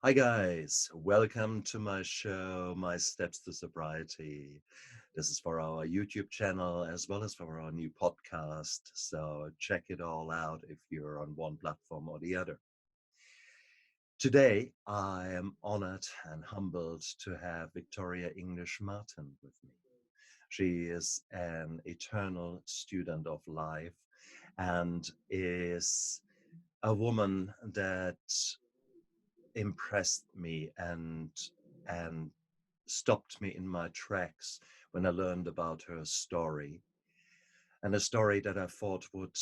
Hi guys, welcome to my show, My Steps to Sobriety. This is for our YouTube channel as well as for our new podcast. So check it all out if you're on one platform or the other. Today, I am honored and humbled to have Victoria English Martin with me. She is an eternal student of life and is a woman that impressed me and stopped me in my tracks when I learned about her story, and a story that I thought would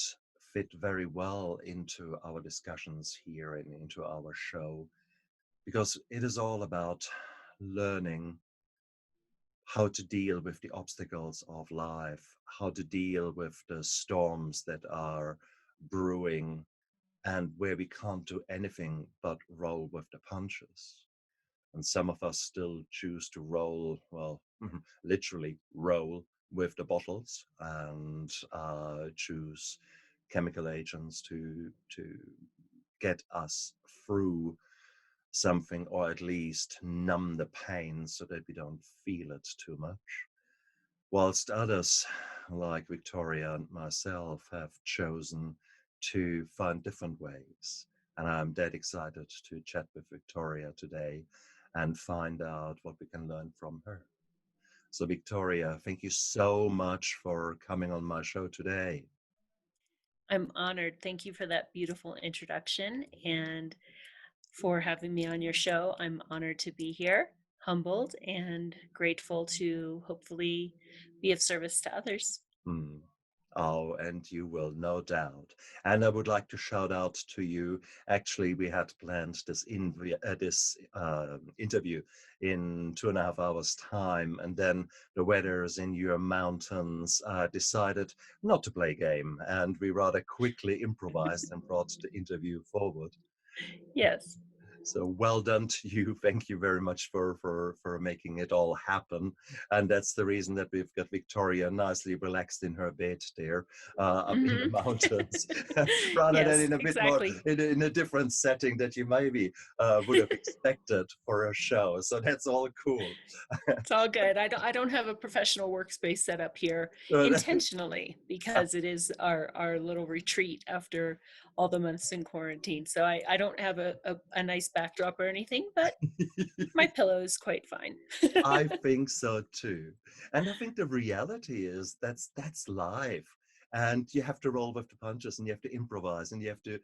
fit very well into our discussions here and into our show, because it is all about learning how to deal with the obstacles of life, how to deal with the storms that are brewing and where we can't do anything but roll with the punches. And some of us still choose to roll, well, literally roll with the bottles and choose chemical agents to get us through something, or at least numb the pain so that we don't feel it too much. Whilst others, like Victoria and myself, have chosen to find different ways. And I'm dead excited to chat with Victoria today and find out what we can learn from her. So, Victoria, thank you so much for coming on my show today. I'm honored. Thank you for that beautiful introduction and for having me on your show. I'm honored to be here, humbled, and grateful to hopefully be of service to others. Hmm. Oh, and you will, no doubt. And I would like to shout out to you. Actually, we had planned this interview in 2.5 hours' time, and then the weathers in your mountains decided not to play game, and we rather quickly improvised and brought the interview forward. Yes. So well done to you. Thank you very much for making it all happen. And that's the reason that we've got Victoria nicely relaxed in her bed there, up in the hmm mountains, rather than yes, in a bit more exactly. in a different setting that you maybe would have expected for a show. So that's all cool. It's all good. I don't have a professional workspace set up here Uh, intentionally because it is our little retreat after all the months in quarantine. So I don't have a nice backdrop or anything, but my pillow is quite fine. I think so too. And I think the reality is that's life. And you have to roll with the punches and you have to improvise and you have to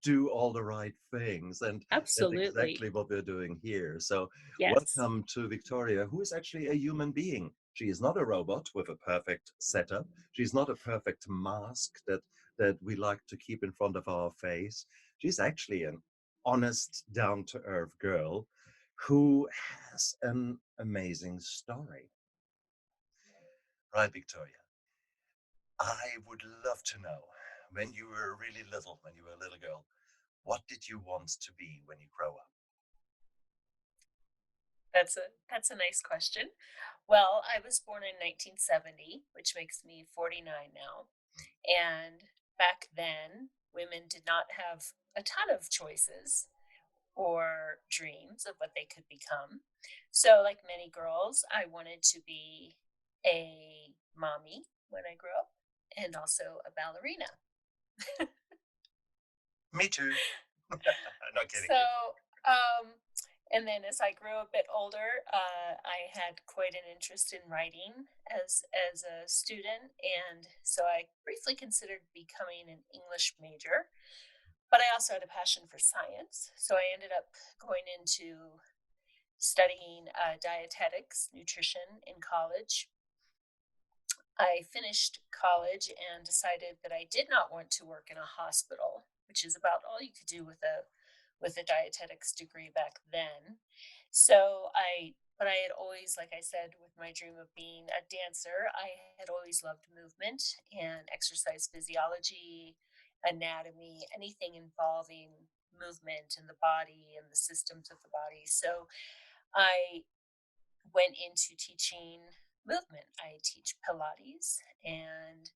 do all the right things. And that's Absolutely. exactly what we're doing here. So Yes. welcome to Victoria, who is actually a human being. She is not a robot with a perfect setup. She's not a perfect mask that we like to keep in front of our face. She's actually an honest, down-to-earth girl who has an amazing story. Right, Victoria? I would love to know, when you were really little, when you were a little girl, what did you want to be when you grow up? That's a nice question. Well, I was born in 1970, which makes me 49 now. And back then, women did not have a ton of choices or dreams of what they could become. So, like many girls, I wanted to be a mommy when I grew up and also a ballerina. Me too. No kidding. So, um, and then as I grew a bit older, I had quite an interest in writing as a student, and so I briefly considered becoming an English major. But I also had a passion for science, so I ended up going into studying dietetics, nutrition in college. I finished college and decided that I did not want to work in a hospital, which is about all you could do with a dietetics degree back then. But I had always, like I said, with my dream of being a dancer, I had always loved movement and exercise physiology, anatomy, anything involving movement in the body and the systems of the body. So I went into teaching movement. I teach Pilates and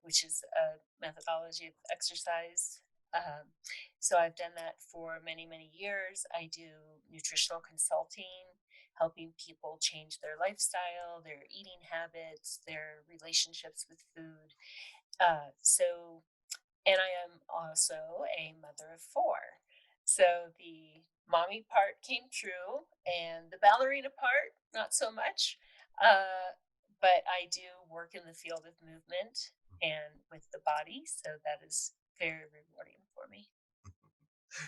which is a methodology of exercise So I've done that for many, many years. I do nutritional consulting, helping people change their lifestyle, their eating habits, their relationships with food. So and I am also a mother of four. So the mommy part came true, and the ballerina part, not so much. Uh, but I do work in the field of movement and with the body. So that is very rewarding for me.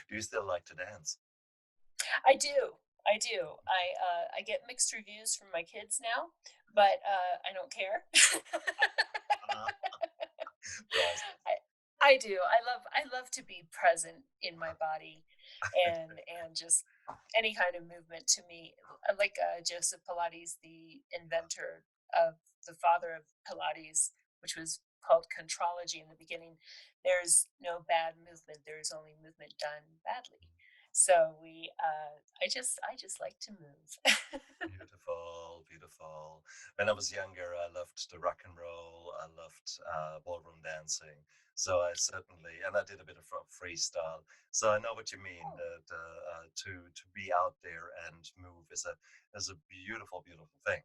Do you still like to dance? I do. I do. I get mixed reviews from my kids now, but I don't care. Uh, Priceless. I I do. I love to be present in my body and just any kind of movement to me. Like Joseph Pilates, the inventor of the father of Pilates, which was called contrology in the beginning. There's no bad movement. There's only movement done badly. So I just like to move. Beautiful, beautiful. When I was younger, I loved the rock and roll. I loved ballroom dancing. So I certainly, and I did a bit of freestyle. So I know what you mean. Oh, That to be out there and move is a beautiful, beautiful thing.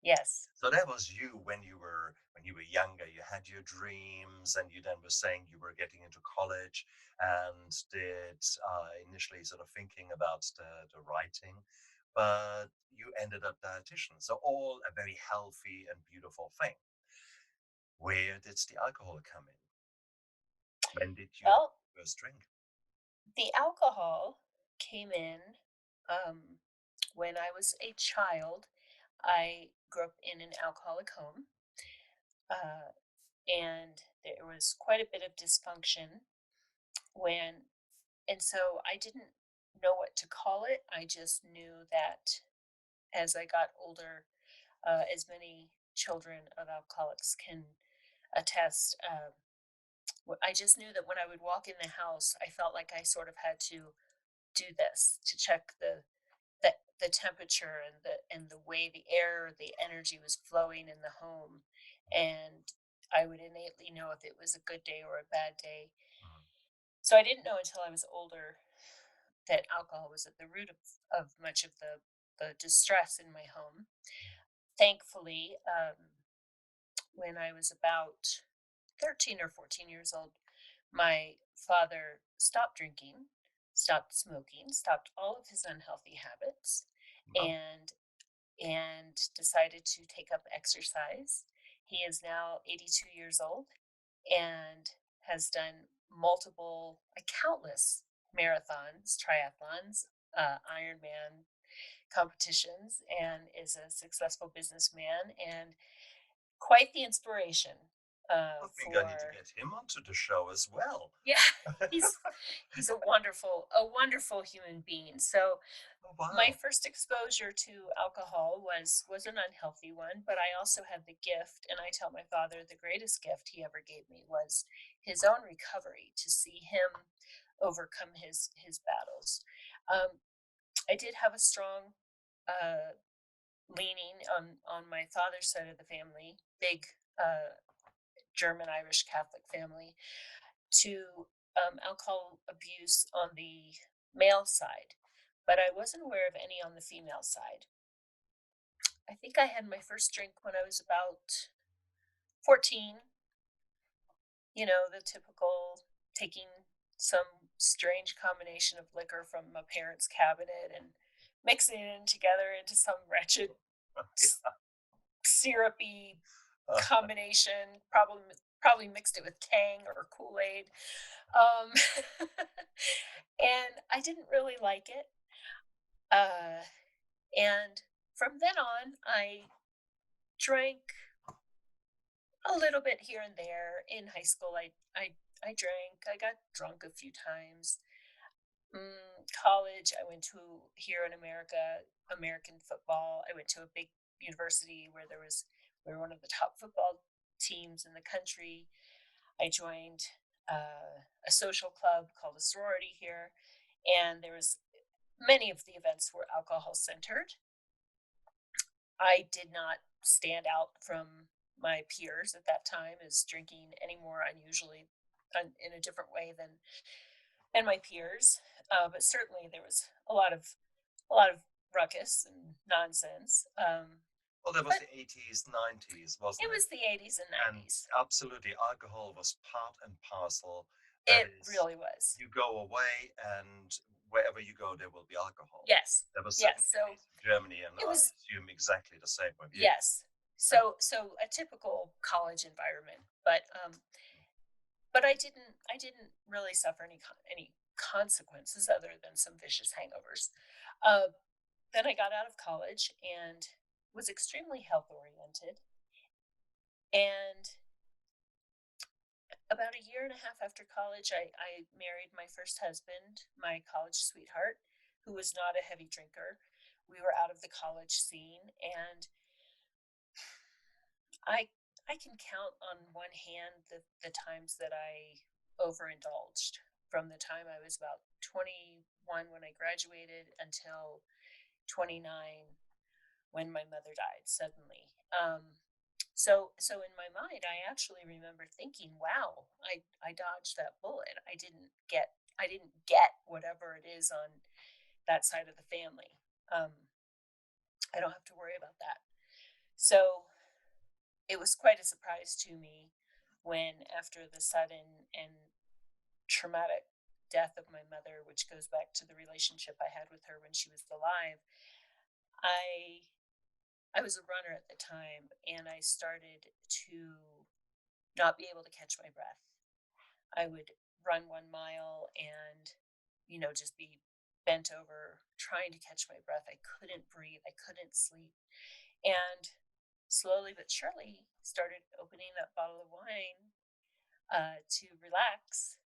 yes. So that was you when you were younger. You had your dreams, and you then were saying you were getting into college, and did initially sort of thinking about the writing, but you ended up dietitian. So all a very healthy and beautiful thing. Where did the alcohol come in? When did you have Well, your first drink? the alcohol came in um, when I was a child. I grew up in an alcoholic home, uh, and there was quite a bit of dysfunction when, and so I didn't know what to call it. I just knew that as I got older, as many children of alcoholics can attest, I just knew that when I would walk in the house, I felt like I sort of had to do this to check the temperature and the way the air, the energy was flowing in the home, and I would innately know if it was a good day or a bad day. Mm, So I didn't know until I was older that alcohol was at the root of much of the distress in my home. Thankfully, when I was about 13 or 14 years old, my father stopped drinking, stopped smoking, stopped all of his unhealthy habits, wow, and decided to take up exercise. He is now 82 years old and has done multiple, countless marathons, triathlons, Ironman competitions, and is a successful businessman and quite the inspiration I think I need to for. get him onto the show as well. Yeah, he's he's a wonderful human being. So Oh my wow. first exposure to alcohol was an unhealthy one, but I also had the gift, and I tell my father the greatest gift he ever gave me was his own recovery, to see him overcome his battles. Um, I did have a strong uh, leaning on my father's side of the family, big German Irish Catholic family, to alcohol abuse on the male side, but I wasn't aware of any on the female side. I think I had my first drink when I was about 14, the typical taking some strange combination of liquor from my parents' cabinet and mixing it in together into some wretched s- syrupy combination, probably mixed it with Tang or Kool-Aid. Um, and I didn't really like it. Uh, and from then on, I drank a little bit here and there. In high school, I drank. I got drunk a few times. College, I went to here in America, American football. I went to a big university where we were one of the top football teams in the country. I joined a social club called a sorority here, and there was many of the events were alcohol centered. I did not stand out from my peers at that time as drinking any more unusually. in a different way than my peers. But certainly there was a lot of ruckus and nonsense. Well, that was But the 80s, 90s, wasn't it it? was the 80s and And 90s. absolutely, alcohol was part and parcel. That It is, really was. you go away, and wherever you go, there will be alcohol. Yes. That was certainly Yes. the So case in Germany, and it I was. assume exactly the same with you. Yes. So a typical college environment, but I didn't really suffer any consequences other than some vicious hangovers. Uh, then I got out of college and was extremely health oriented. And about a year and a half after college, I married my first husband, my college sweetheart, who was not a heavy drinker. We were out of the college scene, and I I can count on one hand the times that I overindulged from the time I was about 21 when I graduated until 29 when my mother died suddenly. So in my mind, I actually remember thinking, "Wow, I dodged that bullet. I didn't get whatever it is on that side of the family. Um, I don't have to worry about that." So it was quite a surprise to me when, after the sudden and traumatic death of my mother, which goes back to the relationship I had with her when she was alive, I I was a runner at the time, and I started to not be able to catch my breath. I would run 1 mile and, just be bent over trying to catch my breath. I couldn't breathe. I couldn't sleep. And slowly but surely started opening that bottle of wine to relax.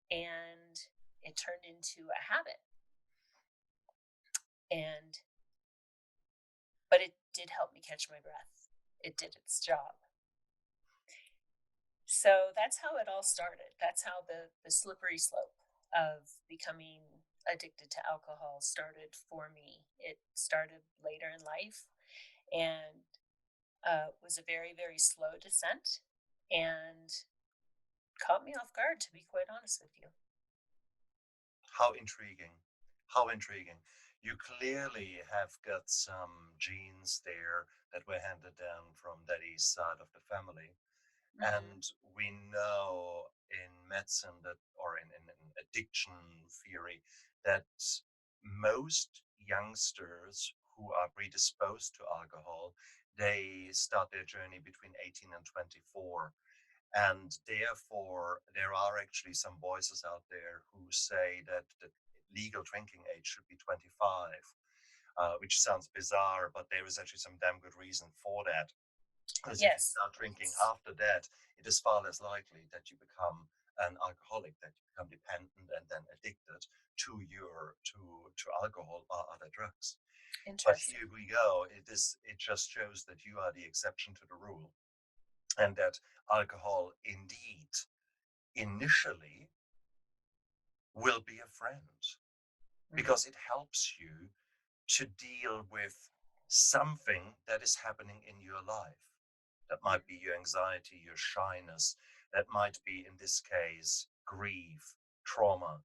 And it turned into a habit. And, but it did help me catch my breath. It did its job. So that's how it all started. That's how the slippery slope of becoming addicted to alcohol started for me. It started later in life and was a very, very slow descent and caught me off guard, to be quite honest with you. How intriguing. How intriguing. You clearly have got some genes there that were handed down from daddy's side of the family. Hmm. And we know in medicine that, or in addiction theory, that most youngsters who are predisposed to alcohol, they start their journey between 18 and 24. And therefore, there are actually some voices out there who say that the legal drinking age should be 25, which sounds bizarre, but there is actually some damn good reason for that. Because if you Yes, start drinking it's after that, it is far less likely that you become an alcoholic, that you become dependent and then addicted to alcohol or other drugs. But interesting. here we go. It just shows that you are the exception to the rule, and that alcohol indeed initially will be a friend Hmm. because it helps you to deal with something that is happening in your life. That might be your anxiety, your shyness, that might be, in this case, grief, trauma.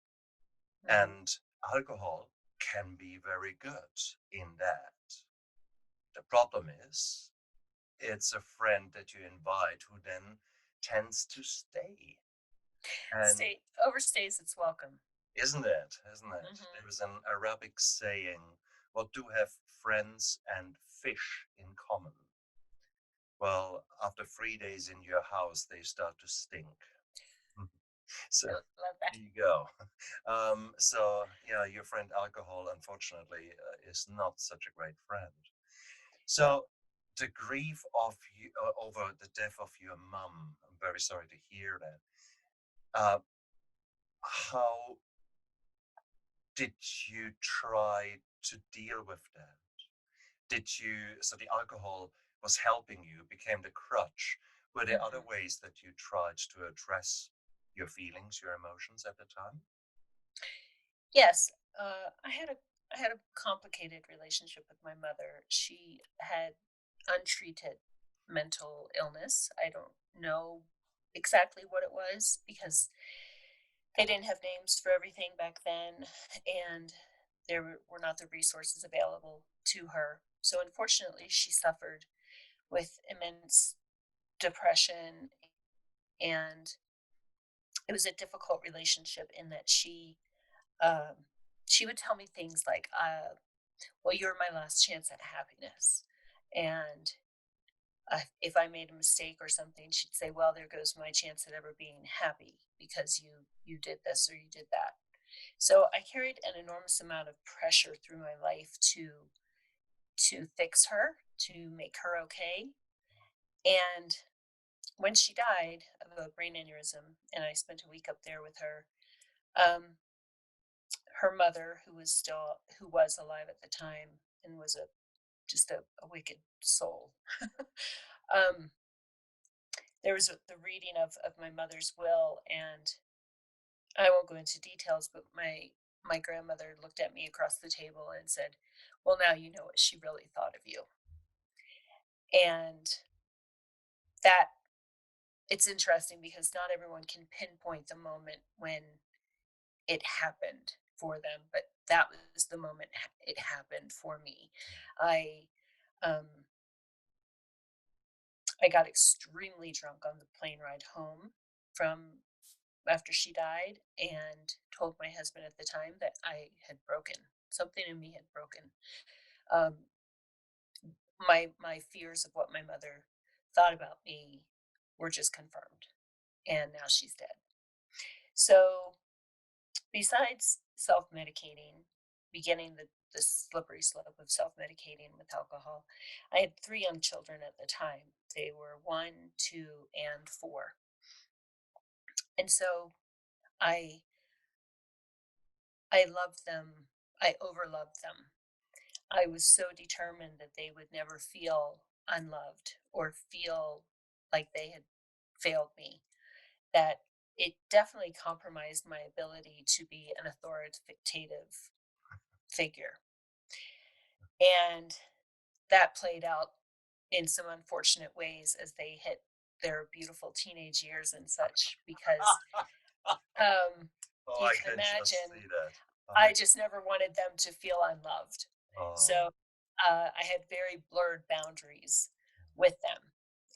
Hmm. And alcohol can be very good in that. The problem is, it's a friend that you invite who then tends to stay. And Stay overstays its welcome. isn't it? Isn't it? Hmm. There is an Arabic saying, what do have friends and fish in common? Well, after 3 days in your house, they start to stink. So Love that. there you go. So yeah, your friend alcohol, unfortunately, is not such a great friend. So the grief of you over the death of your mum, I'm very sorry to hear that. Uh, how did you try to deal with that? Did you, so the alcohol was helping you, became the crutch. Were there other Hmm. ways that you tried to address your feelings, your emotions at the time? Yes, I had a complicated relationship with my mother. She had untreated mental illness. I don't know. exactly what it was because they didn't have names for everything back then, and there were not the resources available to her. So unfortunately, she suffered with immense depression, and it was a difficult relationship in that um, she would tell me things like, "Well, you're my last chance at happiness," and if I made a mistake or something, she'd say, "Well, there goes my chance at ever being happy because you did this or you did that." So I carried an enormous amount of pressure through my life to fix her, to make her okay. And when she died of a brain aneurysm, and I spent a week up there with her, um, her mother, who was alive at the time and was a wicked soul. um, there was the reading of my mother's will, and I won't go into details, but my grandmother looked at me across the table and said, "Well, now you know what she really thought of you." And that it's interesting because not everyone can pinpoint the moment when it happened for them, but that was the moment it happened for me. I um I got extremely drunk on the plane ride home from after she died and told my husband at the time that I had broken. Something in me had broken. Um, my fears of what my mother thought about me were just confirmed, and now she's dead. So, besides self-medicating, beginning the slippery slope of self-medicating with alcohol, I had 3 young children at the time. They were 1, 2, and 4. And so I I loved them. I overloved them. I was so determined that they would never feel unloved or feel like they had failed me, that it definitely compromised my ability to be an authoritative figure. And that played out in some unfortunate ways as they hit their beautiful teenage years and such, because um, Oh, you I can can just see imagine that. I just never wanted them to feel unloved. Oh, So I had very blurred boundaries with them,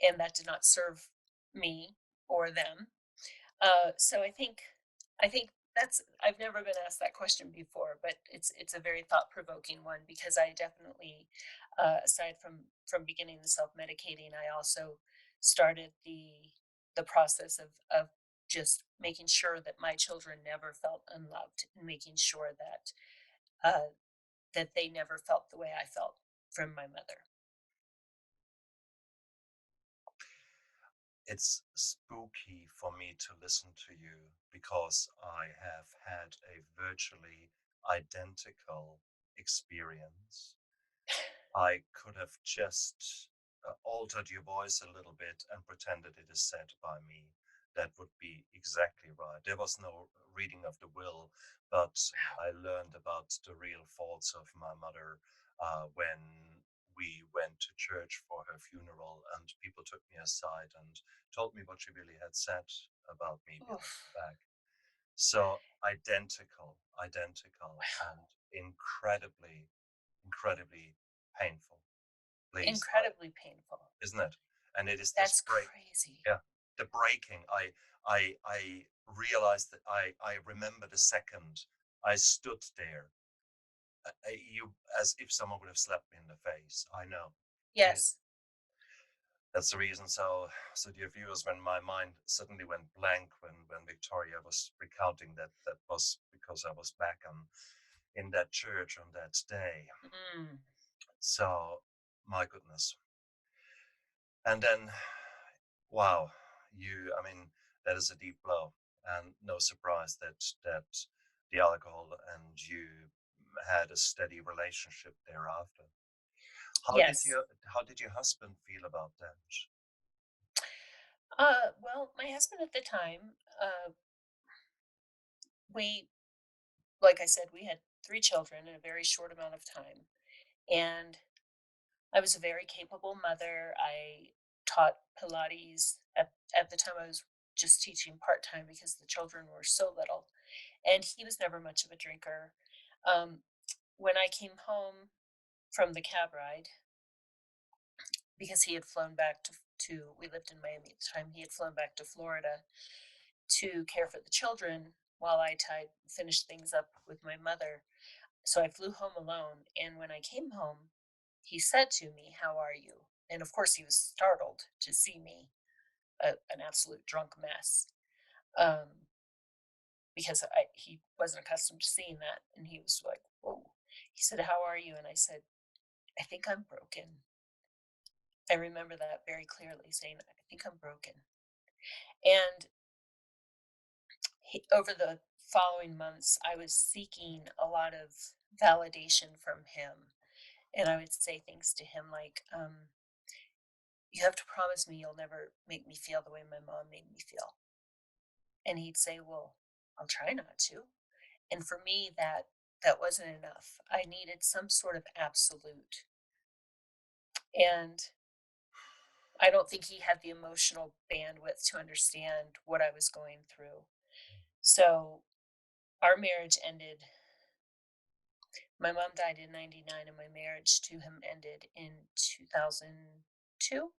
and that did not serve me or them. So I think that's I've never been asked that question before, but it's a very thought provoking one because I definitely, aside from beginning the self medicating, I also started the process of just making sure that my children never felt unloved and making sure uh, that they never felt the way I felt from my mother. it's spooky for me to listen to you because I have had a virtually identical experience. I could have just altered your voice a little bit and pretended it is said by me. That would be exactly right. There was no reading of the will, but I learned about the real faults of my mother when we went to church for her funeral, and people took me aside and told me what she really had said about me behind Oof. my back. So identical, identical, and incredibly, incredibly painful. Please, Incredibly painful. isn't it? And it is this That's break, crazy. yeah, the breaking. I realized that I remember the second I stood there, you as if someone would have slapped me in the face. I know. It, Yes. that's the reason. So dear viewers, when my mind suddenly went blank when Victoria was recounting that, that was because I was back on in that church on that day. Mm. So my goodness. And then, wow, I mean, that is a deep blow, and no surprise that the alcohol and you had a steady relationship thereafter. Yes. How did your husband feel about that? Well, my husband at the time, we, like I said, we had 3 children in a very short amount of time. And I was a very capable mother. I taught Pilates at the time. I was just teaching part time because the children were so little. And he was never much of a drinker. Um, when I came home from the cab ride, because he had flown back to we lived in Miami at the time, he had flown back to Florida to care for the children while I finished things up with my mother. So I flew home alone, and when I came home, he said to me, "How are you?" And of course, he was startled to see me, an absolute drunk mess, um, because he wasn't accustomed to seeing that, and he was like, "Whoa." He said, "How are you?" And I said, "I think I'm broken." I remember that very clearly, saying, "I think I'm broken." And over the following months, I was seeking a lot of validation from him. And I would say things to him like, "You have to promise me you'll never make me feel the way my mom made me feel." And he'd say, "Well, I'll try not to." And for me, that wasn't enough. I needed some sort of absolute. And I don't think he had the emotional bandwidth to understand what I was going through. So our marriage ended. My mom died in 99, and my marriage to him ended in 2002.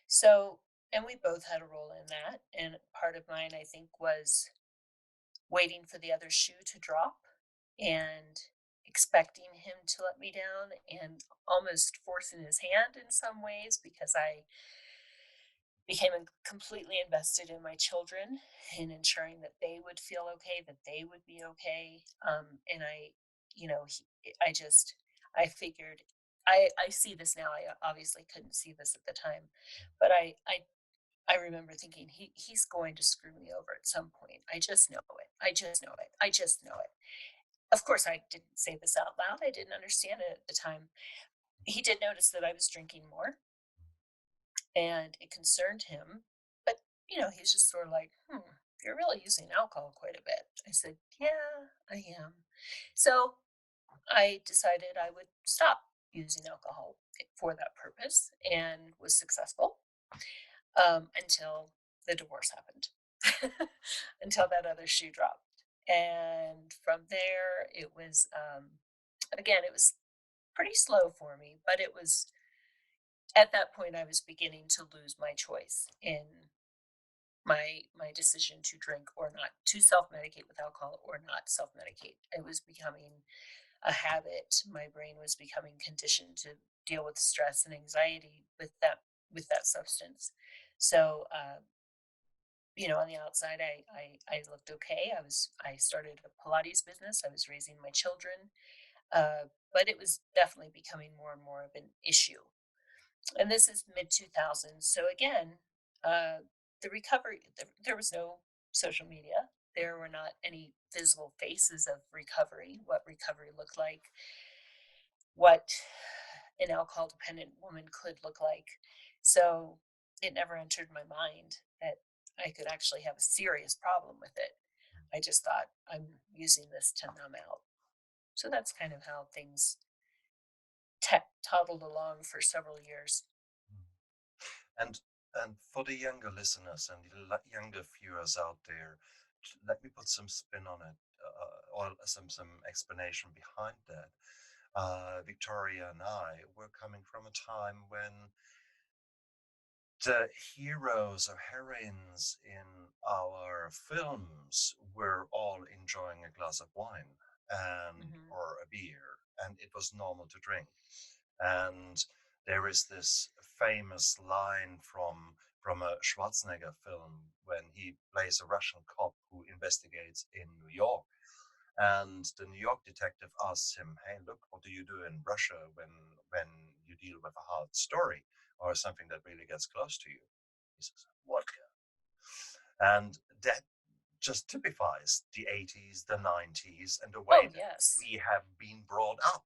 So, and we both had a role in that. And part of mine, I think, was waiting for the other shoe to drop and expecting him to let me down and almost forcing his hand in some ways because I became completely invested in my children in ensuring that they would feel okay, that they would be okay. And I, I just, I figured, I see this now. I obviously couldn't see this at the time, but I remember thinking he's going to screw me over at some point. I just know it. I just know it. I just know it. Of course, I didn't say this out loud. I didn't understand it at the time. He did notice that I was drinking more, and it concerned him. But he was just sort of like, "You're really using alcohol quite a bit." I said, "Yeah, I am." So I decided I would stop using alcohol for that purpose, and was successful, until the divorce happened, until that other shoe dropped. And from there, again, it was pretty slow for me, but it was at that point I was beginning to lose my choice in my decision to drink or not, to self-medicate with alcohol or not self-medicate. It was becoming a habit. My brain was becoming conditioned to deal with stress and anxiety with that substance. So, on the outside, I looked okay. I started a Pilates business. I was raising my children, but it was definitely becoming more and more of an issue. And this is mid 2000s. So again, uh, the recovery. There was no social media. There were not any visible faces of recovery. What recovery looked like, what an alcohol dependent woman could look like. So it never entered my mind that I could actually have a serious problem with it. I just thought, I'm using this to numb out. So that's kind of how things toddled along for several years. And and for the younger listeners and the younger viewers out there, let me put some spin on it, or some explanation behind that. Victoria and I were coming from a time when the heroes or heroines in our films were all enjoying a glass of wine and Hmm. or a beer, and it was normal to drink. And there is this famous line from a Schwarzenegger film when he plays a Russian cop who investigates in New York. And the New York detective asks him, "Hey, look, what do you do in Russia when you deal with a hard story or something that really gets close to you?" He says, "Vodka." And that just typifies the 80s, the 90s, and the way Oh, that yes, we have been brought up.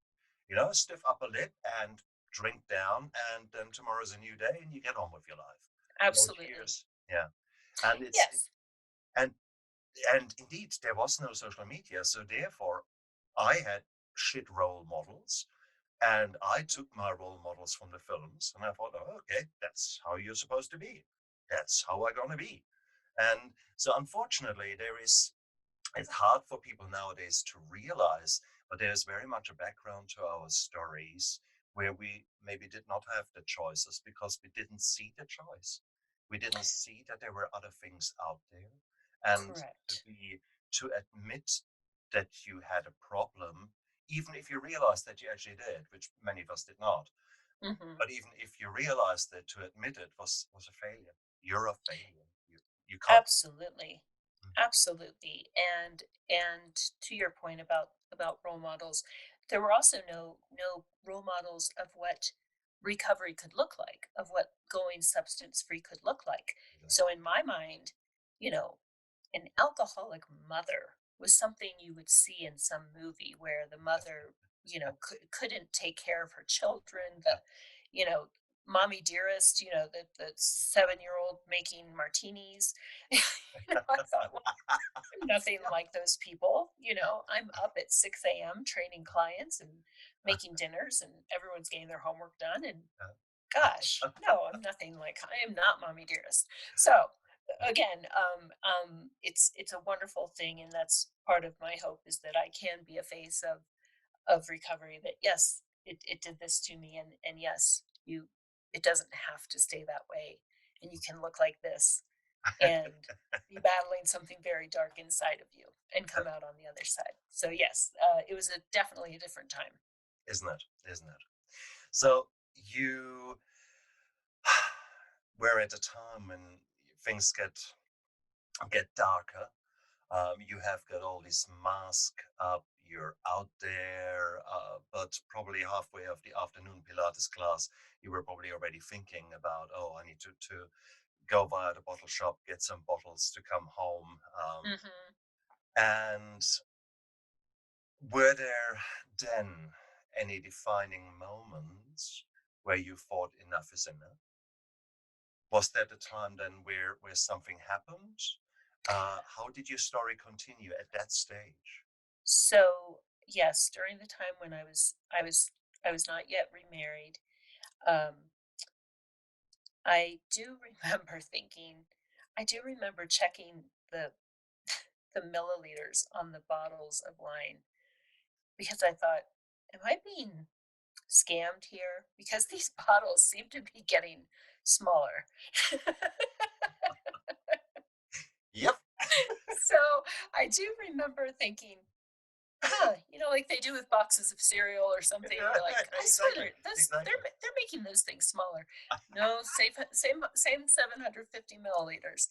Stiff upper lip and drink down, and then tomorrow's a new day, and you get on with your life. No absolutely. cheers. Yeah, and Yes. and and indeed there was no social media, so therefore I had shit role models, and I took my role models from the films, and I thought, oh, okay, that's how you're supposed to be. That's how I'm gonna be. And so, unfortunately, it's hard for people nowadays to realize, but there's very much a background to our stories where we maybe did not have the choices because we didn't see the choice. We didn't see that there were other things out there. And to Correct. be to admit that you had a problem, even if you realized that you actually did, which many of us did not, Hmm. but even if you realized that, to admit it was a failure. You're a failure. You can't. Absolutely. Absolutely. And to your point about role models, there were also no role models of what recovery could look like, of what going substance free could look like. So in my mind, you know, an alcoholic mother was something you would see in some movie where the mother, couldn't take care of her children, you know, mommy dearest, the 7-year old making martinis. I thought, well, I'm nothing Yeah. like those people. I'm up at 6 a.m. training clients and making dinners, and everyone's getting their homework done. And gosh, no, I'm nothing like, I am not mommy dearest. So again, it's a wonderful thing, and that's part of my hope, is that I can be a face of recovery. That yes, it did this to me, and yes, it doesn't have to stay that way, and you can look like this and be battling something very dark inside of you and come out on the other side. So yes, it was definitely a different time. Isn't it? Isn't it? So you were at a time when things get darker. You have got all this mask up. You're out there, but probably halfway of the afternoon Pilates class, you were probably already thinking about, oh, I need to go via the bottle shop, get some bottles to come home. Hmm. And were there then any defining moments where you thought enough is enough? Was that the time then where something happened? How did your story continue at that stage? So yes, during the time when I was not yet remarried, um, I do remember checking the milliliters on the bottles of wine, because I thought, am I being scammed here? Because these bottles seem to be getting smaller. Yep. So I do remember thinking, huh, like they do with boxes of cereal or something. You're like, I swear Exactly. those Exactly. they're making those things smaller. No, same 750 milliliters.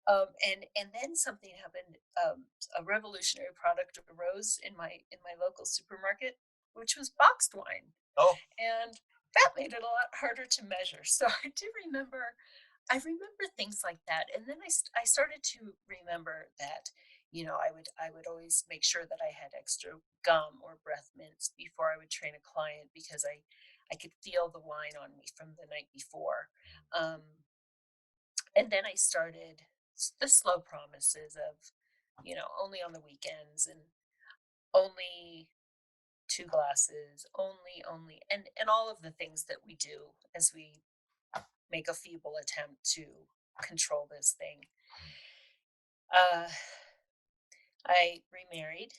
And then something happened. A revolutionary product arose in my local supermarket, which was boxed wine, Oh, and that made it a lot harder to measure. So I remember things like that, and then I started to remember that, I would always make sure that I had extra gum or breath mints before I would train a client, because I could feel the wine on me from the night before. Um, and then I started the slow promises of, only on the weekends, and only two glasses, only, and all of the things that we do as we make a feeble attempt to control this thing. Uh, I remarried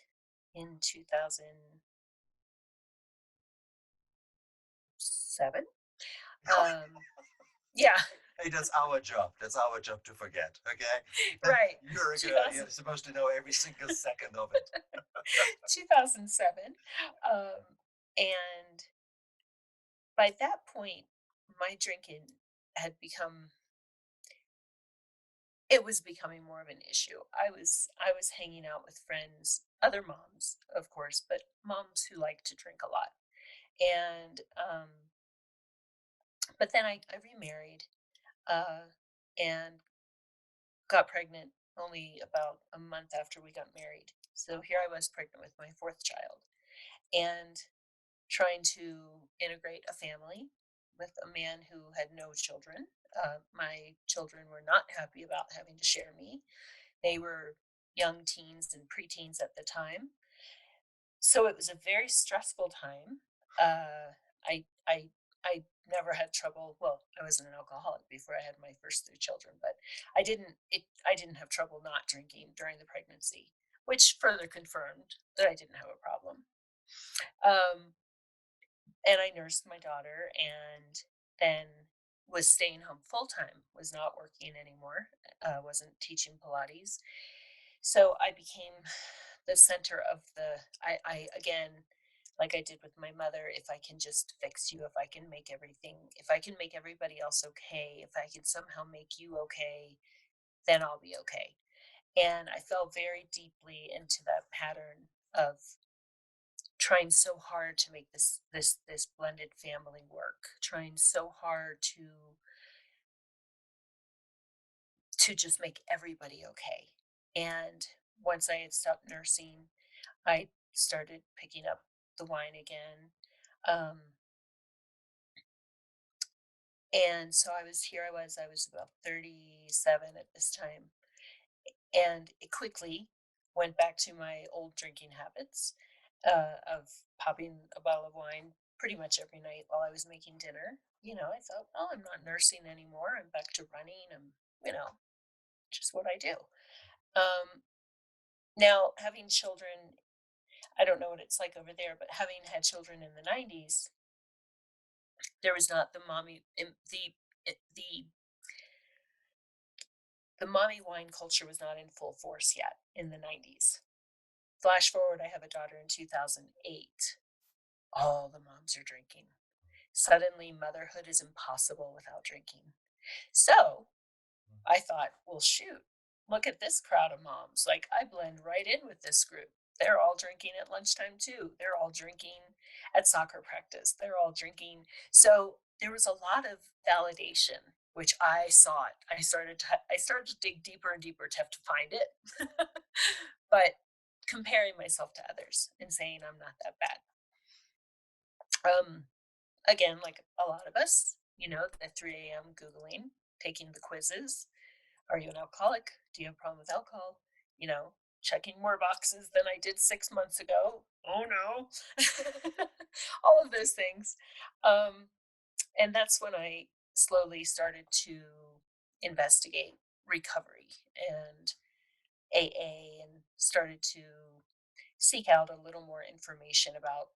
in 2007. Yeah, hey, that's our job. That's our job to forget. Okay, right. you're a girl. 2000, You're supposed to know every single second of it. 2007. And by that point, my drinking had become it was becoming more of an issue. I was hanging out with friends, other moms, of course, but moms who like to drink a lot. And but then I remarried, uh, and got pregnant only about a month after we got married. So here I was, pregnant with my fourth child, and trying to integrate a family with a man who had no children. My children were not happy about having to share me. They were young teens and preteens at the time. So it was a very stressful time. I never had trouble. Well, I wasn't an alcoholic before I had my first three children, but I didn't have trouble not drinking during the pregnancy, which further confirmed that I didn't have a problem. Um, and I nursed my daughter and then was staying home full time, was not working anymore, wasn't teaching Pilates. So I became the center of I again, like I did with my mother, if I can just fix you, if I can make everybody else okay, if I can somehow make you okay, then I'll be okay. And I fell very deeply into that pattern of trying so hard to make this blended family work, trying so hard to just make everybody okay. And once I had stopped nursing, I started picking up the wine again. Um, and so I was about 37 at this time. And it quickly went back to my old drinking habits of popping a bottle of wine pretty much every night while I was making dinner. I thought, oh, I'm not nursing anymore. I'm back to running. You know, just what I do. Um, Now, having children, I don't know what it's like over there, but having had children in the 90s, there was not the mommy, the mommy wine culture was not in full force yet in the 90s. Flash forward, I have a daughter in 2008. All the moms are drinking. Suddenly, motherhood is impossible without drinking. So I thought, well, shoot, look at this crowd of moms. Like, I blend right in with this group. They're all drinking at lunchtime too. They're all drinking at soccer practice. They're all drinking. So there was a lot of validation, which I sought. I started to dig deeper and deeper to have to find it. But comparing myself to others and saying I'm not that bad. Um, Again, like a lot of us, the 3 a.m. Googling, taking the quizzes. Are you an alcoholic? Do you have a problem with alcohol? You know, checking more boxes than I did 6 months ago. Oh no. All of those things. Um, and that's when I slowly started to investigate recovery and AA and started to seek out a little more information about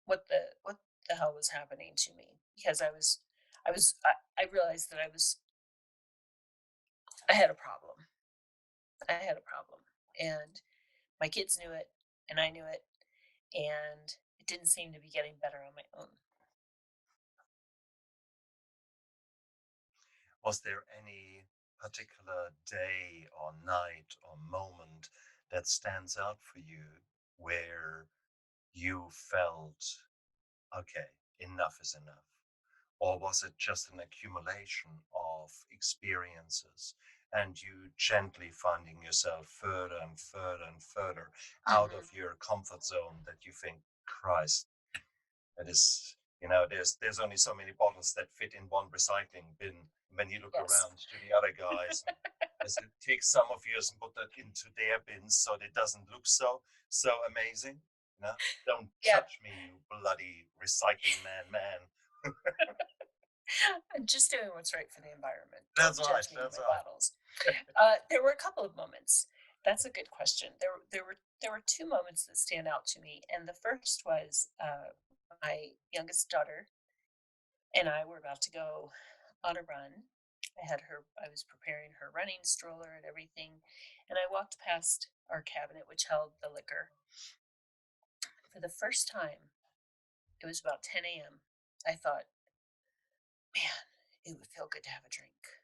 what the hell was happening to me because I realized that I had a problem. I had a problem. And my kids knew it and I knew it and it didn't seem to be getting better on my own. Was there any particular day or night or moment that stands out for you where you felt, okay, enough is enough? Or was it just an accumulation of experiences and you gently finding yourself further and further and further out Hmm. of your comfort zone that you think, Christ, it is, there's only so many bottles that fit in one recycling bin. When you look Yes. around to the other guys, and as it takes some of yours and put that into their bins so that it doesn't look so amazing. Don't Yeah. judge me, you bloody recycling man. I'm just doing what's right for the environment. That's Don't right. judge me and That's my right. bottles. There were a couple of moments. That's a good question. There were two moments that stand out to me, and the first was my youngest daughter and I were about to go on a run. I was preparing her running stroller and everything, and I walked past our cabinet, which held the liquor. For the first time, it was about 10 a.m. I thought, man, it would feel good to have a drink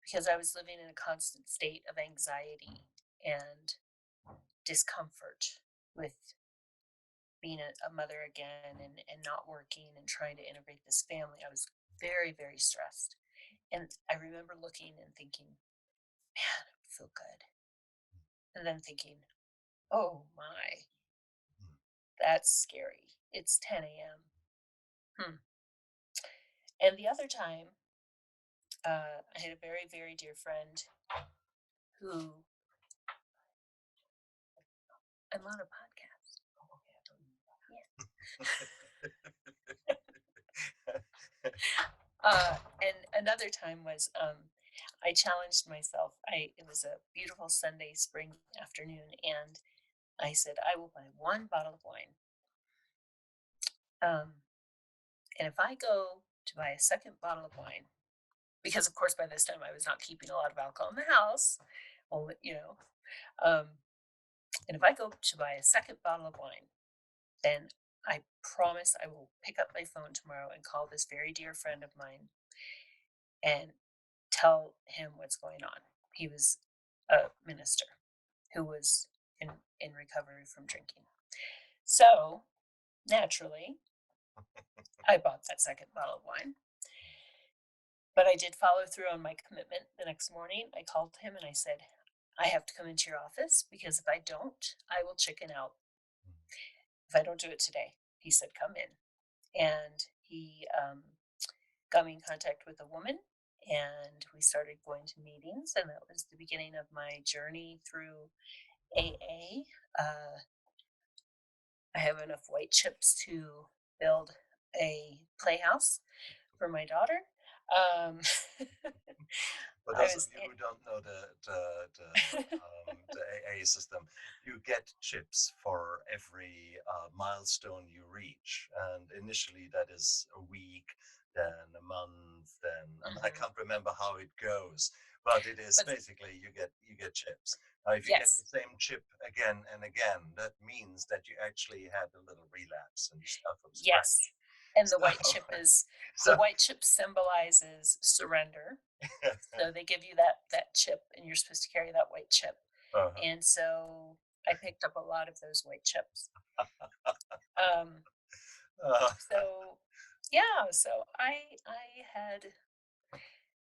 because I was living in a constant state of anxiety and discomfort with being a mother again and not working and trying to integrate this family. I was very, very stressed. And I remember looking and thinking, man, it would feel good. And then thinking, oh my, that's scary. It's 10 a.m. Hmm. And the other time, I had a very, very dear friend who I'm on a podcast. Yeah. And another time was, I challenged myself. It was a beautiful Sunday spring afternoon, and I said, I will buy one bottle of wine. Um, and if I go to buy a second bottle of wine, because of course by this time I was not keeping a lot of alcohol in the house, only, um, and if I go to buy a second bottle of wine, then I promise I will pick up my phone tomorrow and call this very dear friend of mine and tell him what's going on. He was a minister who was in recovery from drinking. So naturally, I bought that second bottle of wine. But I did follow through on my commitment the next morning. I called him and I said, I have to come into your office because if I don't, I will chicken out if I don't do it today. He said, come in. And he got me in contact with a woman and we started going to meetings. And that was the beginning of my journey through AA. I have enough white chips to build a playhouse for my daughter. Um, For I those of was, you who don't know the AA system, you get chips for every milestone you reach, and initially that is a week, then a month, then and I mhm. can't remember how it goes, but it is But basically you get chips. Now, if you get the yes, same chip again and again, that means that you actually had a little relapse and you start from yes. scratch. And So, the so white chip symbolizes surrender. So they give you that chip and you're supposed to carry that white chip. uh, And so I picked up a lot of those white chips. Um, uh, so yeah, so I had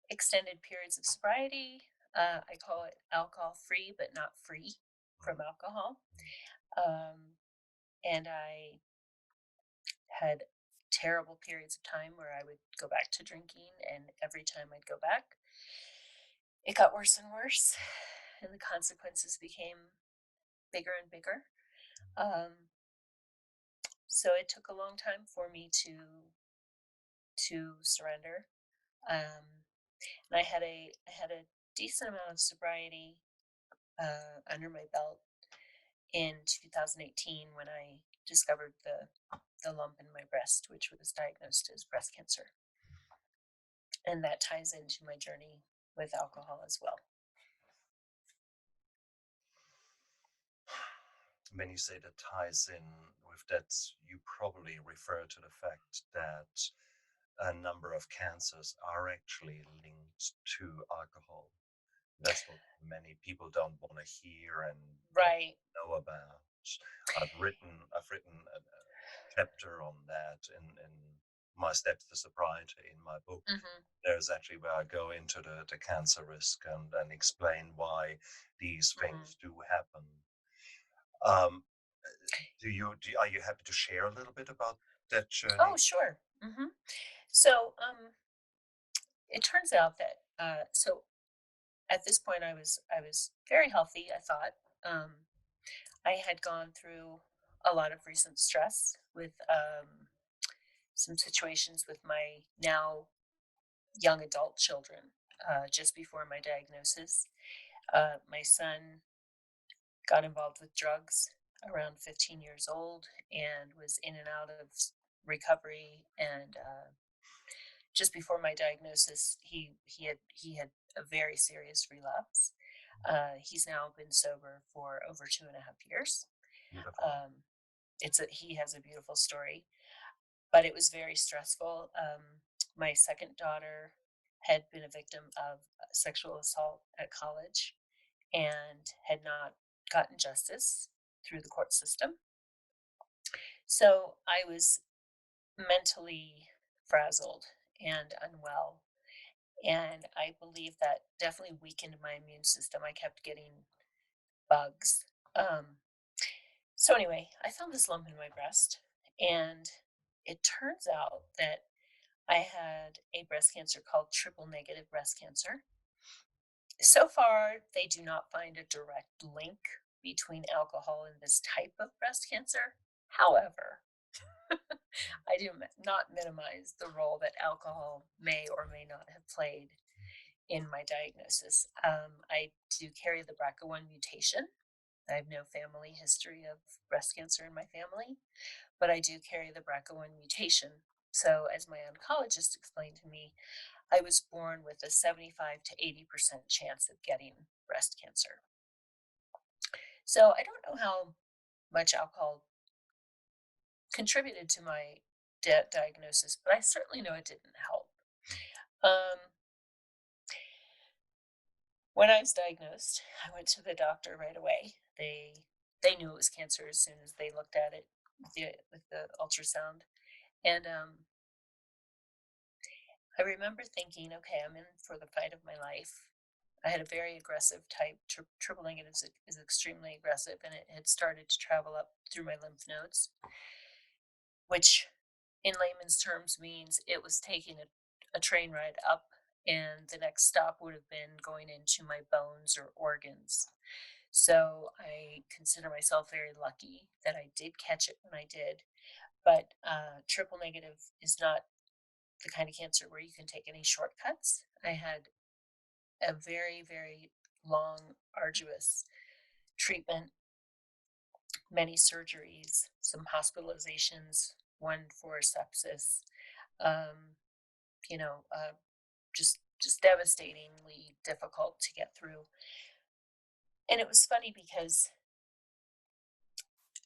extended periods of sobriety. I call it alcohol free, but not free from alcohol. Um, and I had terrible periods of time where I would go back to drinking, and every time I'd go back, it got worse and worse, and the consequences became bigger and bigger. Um, so it took a long time for me to surrender. Um, and I had a decent amount of sobriety under my belt in 2018 when I discovered the lump in my breast, which was diagnosed as breast cancer. And that ties into my journey with alcohol as well. when you say that ties in with that, you probably refer to the fact that a number of cancers are actually linked to alcohol. That's what many people don't want to hear and don't Right. know about. I've written a chapter on that in my steps to sobriety in my book. Hmm. There's actually where I go into the cancer risk and explain why these Hmm. things do happen. Um, are you happy to share a little bit about that Oh, journey? sure. So it turns out that so at this point I was very healthy. I thought I had gone through a lot of recent stress with some situations with my now young adult children just before my diagnosis. My son got involved with drugs around 15 years old and was in and out of recovery. And just before my diagnosis, he had a very serious relapse. He's now been sober for over 2.5 years. Beautiful. Um, he has a beautiful story, but it was very stressful. My second daughter had been a victim of sexual assault at college and had not gotten justice through the court system. So I was mentally frazzled and unwell. And I believe that definitely weakened my immune system. I kept getting bugs. Um, so, anyway, I found this lump in my breast. And it turns out that I had a breast cancer called triple negative breast cancer. So far, they do not find a direct link between alcohol and this type of breast cancer. However, I do not minimize the role that alcohol may or may not have played in my diagnosis. I do carry the BRCA1 mutation. I have no family history of breast cancer in my family, but I do carry the BRCA1 mutation. So, as my oncologist explained to me, I was born with a 75 to 80% chance of getting breast cancer. So, I don't know how much alcohol contributed to my diagnosis, but I certainly know it didn't help. Um, when I was diagnosed, I went to the doctor right away. They knew it was cancer as soon as they looked at it with the ultrasound. And I remember thinking, okay, I'm in for the fight of my life. I had a very aggressive type. Triple negative is extremely aggressive, and it had started to travel up through my lymph nodes, which in layman's terms means it was taking a train ride up, and the next stop would have been going into my bones or organs. So I consider myself very lucky that I did catch it when I did. But triple negative is not the kind of cancer where you can take any shortcuts. I had a very, very long, arduous treatment, many surgeries, some hospitalizations, one for sepsis, um, you know, just devastatingly difficult to get through. And it was funny because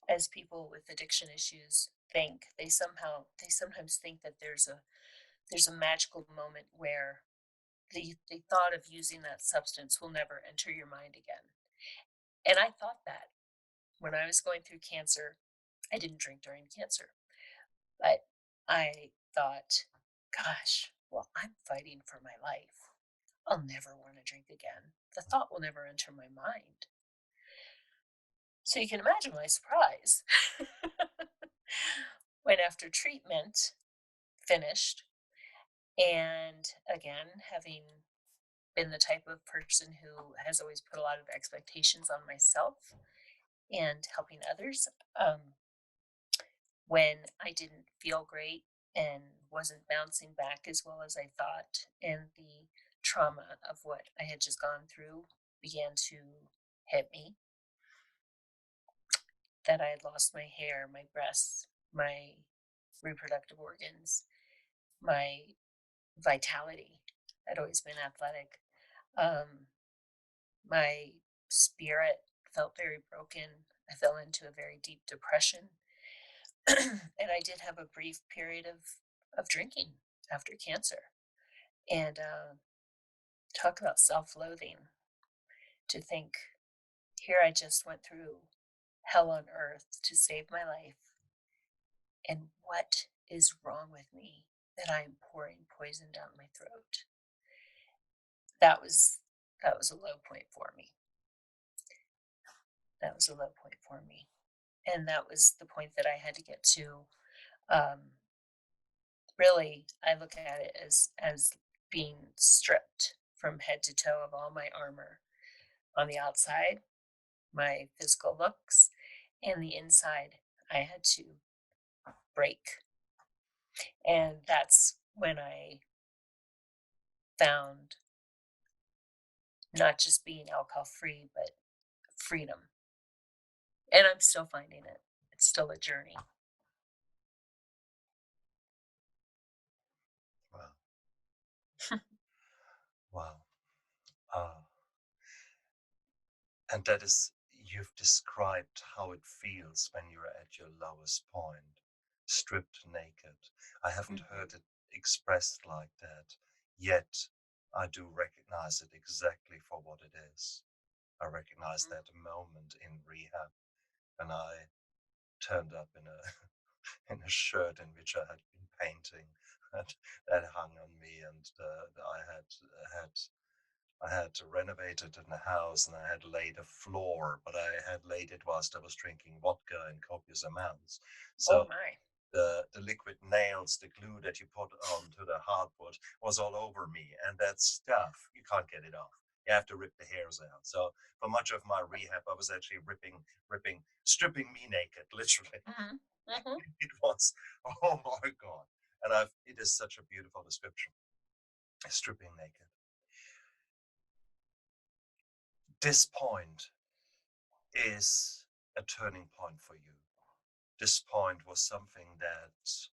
as people with addiction issues think, they sometimes think that there's a magical moment where the thought of using that substance will never enter your mind again. And I thought that when I was going through cancer. I didn't drink during cancer, but I thought, gosh, well, I'm fighting for my life. I'll never want to drink again. The thought will never enter my mind. So you can imagine my surprise when, after treatment finished, and again, having been the type of person who has always put a lot of expectations on myself and helping others, when I didn't feel great and wasn't bouncing back as well as I thought, and the trauma of what I had just gone through began to hit me, that I had lost my hair, my breasts, my reproductive organs, my vitality. I'd always been athletic. Um, my spirit felt very broken. I fell into a very deep depression. And I did have a brief period of drinking after cancer. And talk about self-loathing, to think, here I just went through hell on earth to save my life, and what is wrong with me that I am pouring poison down my throat? That was that was a low point for me. That was a low point for me. And that was the point that I had to get to. Um, Really, I look at it as being stripped from head to toe of all my armor. On the outside, my physical looks, and the inside, I had to break. And that's when I found not just being alcohol free, but freedom. And I'm still finding it. It's still a journey. Wow. Wow. Uh, and that is, you've described how it feels when you're at your lowest point, stripped naked. I haven't Mhm. heard it expressed like that, yet I do recognize it exactly for what it is. I recognize Mhm. that moment in rehab when I turned up in a in a shirt in which I had been painting that, that hung on me, and had I had renovated in the house, and I had laid a floor, but I had laid it whilst I was drinking vodka in copious amounts. Oh So my. the liquid nails, the glue that you put onto the hardwood was all over me, and that stuff, you can't get it off. You have to rip the hairs out. So for much of my rehab, I was actually stripping me naked, literally. Mhm. Mhm. It was, oh my God. And it is such a beautiful description. Stripping naked. This point is a turning point for you. This point was something that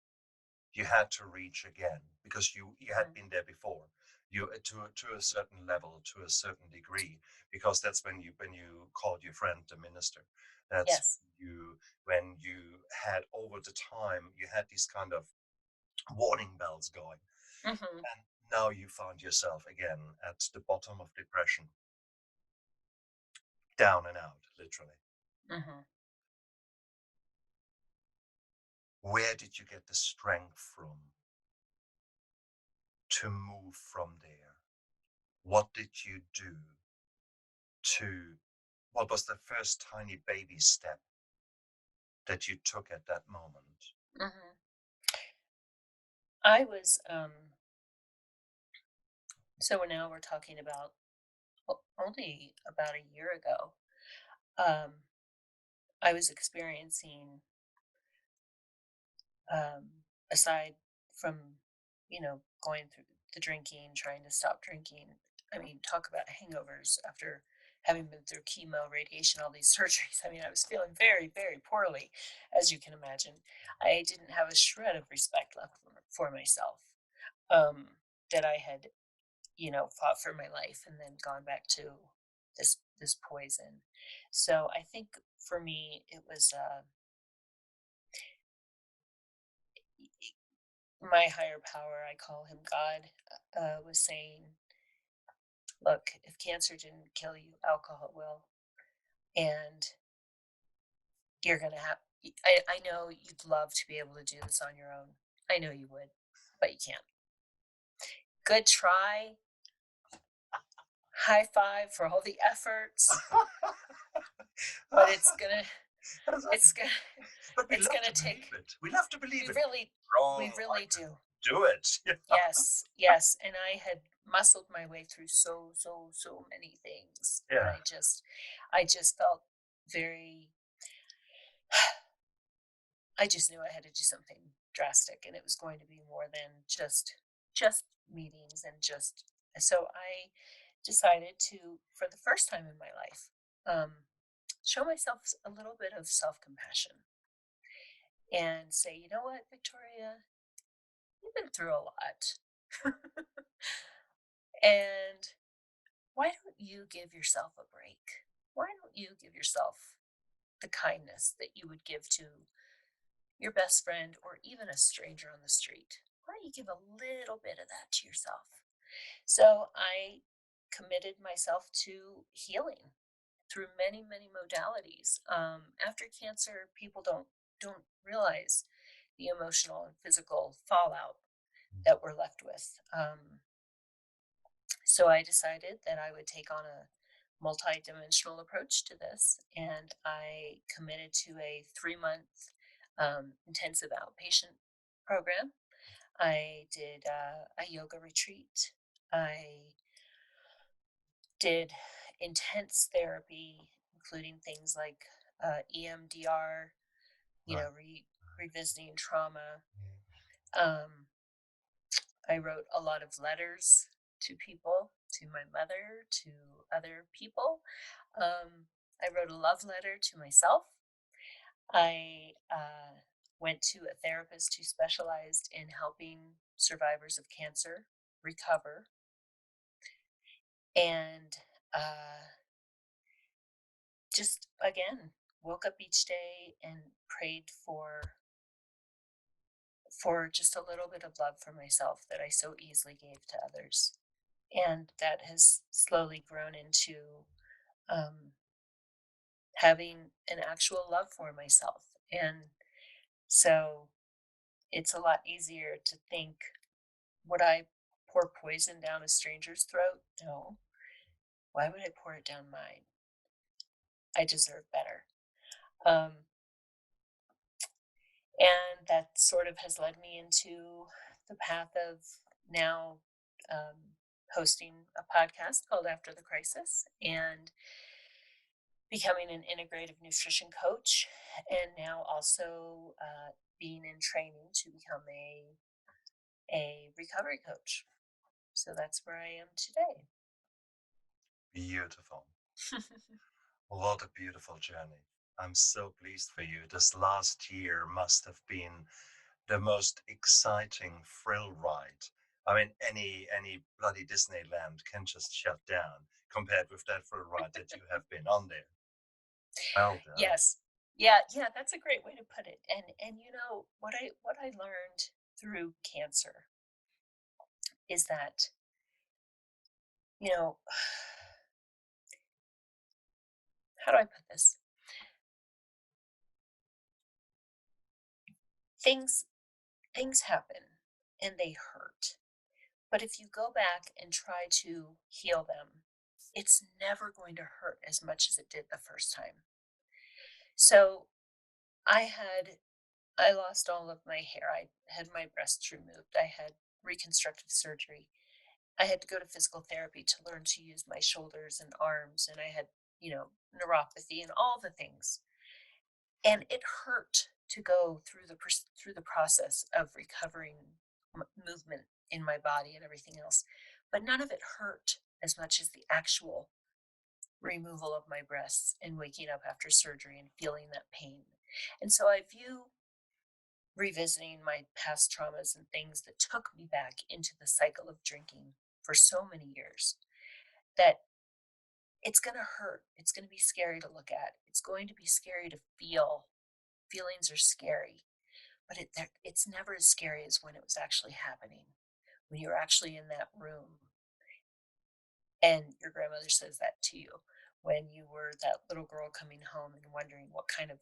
you had to reach again because you had Mhm. been there before. You to a certain level, to a certain degree, because that's when you called your friend the minister. That's Yes. when you had over the time you had these kind of warning bells going, Mhm. and now you found yourself again at the bottom of depression, down and out, literally. Mhm. Where did you get the strength from to move from there? What did you do to, what was the first tiny baby step that you took at that moment? Mhm. I was, so now we're talking about only about a year ago. Um, I was experiencing, um, aside from, going through the drinking, trying to stop drinking. I mean, talk about hangovers after having been through chemo, radiation, all these surgeries. I mean, I was feeling very, very poorly, as you can imagine. I didn't have a shred of respect left for myself. Um, that I had, fought for my life and then gone back to this poison. So I think for me, it was my higher power. I call him God. Was saying, "Look, if cancer didn't kill you, alcohol will, and you're gonna have." I know you'd love to be able to do this on your own. I know you would, but you can't. Good try. High five for all the efforts, but it's gonna, But we it's love to gonna believe take. it. We love to We believe it. really, we Wrong. really do. Do it. Yes, yes, and I had muscled my way through so many things, and Yeah. I just felt very. I just knew I had to do something drastic, and it was going to be more than just meetings and just. So I decided to, for the first time in my life, show myself a little bit of self compassion and say, you know what, Victoria, you've been through a lot. And why don't you give yourself a break? Why don't you give yourself the kindness that you would give to your best friend or even a stranger on the street? Why don't you give a little bit of that to yourself? So I committed myself to healing through many modalities. After cancer, people don't realize the emotional and physical fallout that we're left with. So I decided that I would take on a multi-dimensional approach to this, and I committed to a 3 month intensive outpatient program. I did a yoga retreat. I did intense therapy, including things like EMDR, Right. revisiting trauma. Um, I wrote a lot of letters to people, to my mother, to other people. I wrote a love letter to myself. I went to a therapist who specialized in helping survivors of cancer recover, and uh, just again woke up each day and prayed for just a little bit of love for myself that I so easily gave to others. And that has slowly grown into um, having an actual love for myself. And so it's a lot easier to think, would I pour poison down a stranger's throat? No. Why would I pour it down mine? I deserve better. Um, and that sort of has led me into the path of now hosting a podcast called After the Crisis. And becoming an integrative nutrition coach, and now also being in training to become a recovery coach. So that's where I am today. Beautiful. What a beautiful journey. I'm so pleased for you. This last year must have been the most exciting thrill ride. I mean, any bloody Disneyland can just shut down compared with that thrill ride that you have been on there. Well done. Yes. Yeah, yeah, that's a great way to put it. And you know, what I learned through cancer is that, you know, how do I put this? Things things happen and they hurt. But if you go back and try to heal them, it's never going to hurt as much as it did the first time. So, I had I lost all of my hair. I had my breasts removed. I had reconstructive surgery. I had to go to physical therapy to learn to use my shoulders and arms, and I had, neuropathy and all the things. And it hurt to go through through the process of recovering movement in my body and everything else. But none of it hurt as much as the actual removal of my breasts and waking up after surgery and feeling that pain. And so I view revisiting my past traumas and things that took me back into the cycle of drinking for so many years that it's going to hurt. It's going to be scary to look at. It's going to be scary to feel. Feelings are scary, but it's never as scary as when it was actually happening. When you're actually in that room and your grandmother says that to you, when you were that little girl coming home and wondering what kind of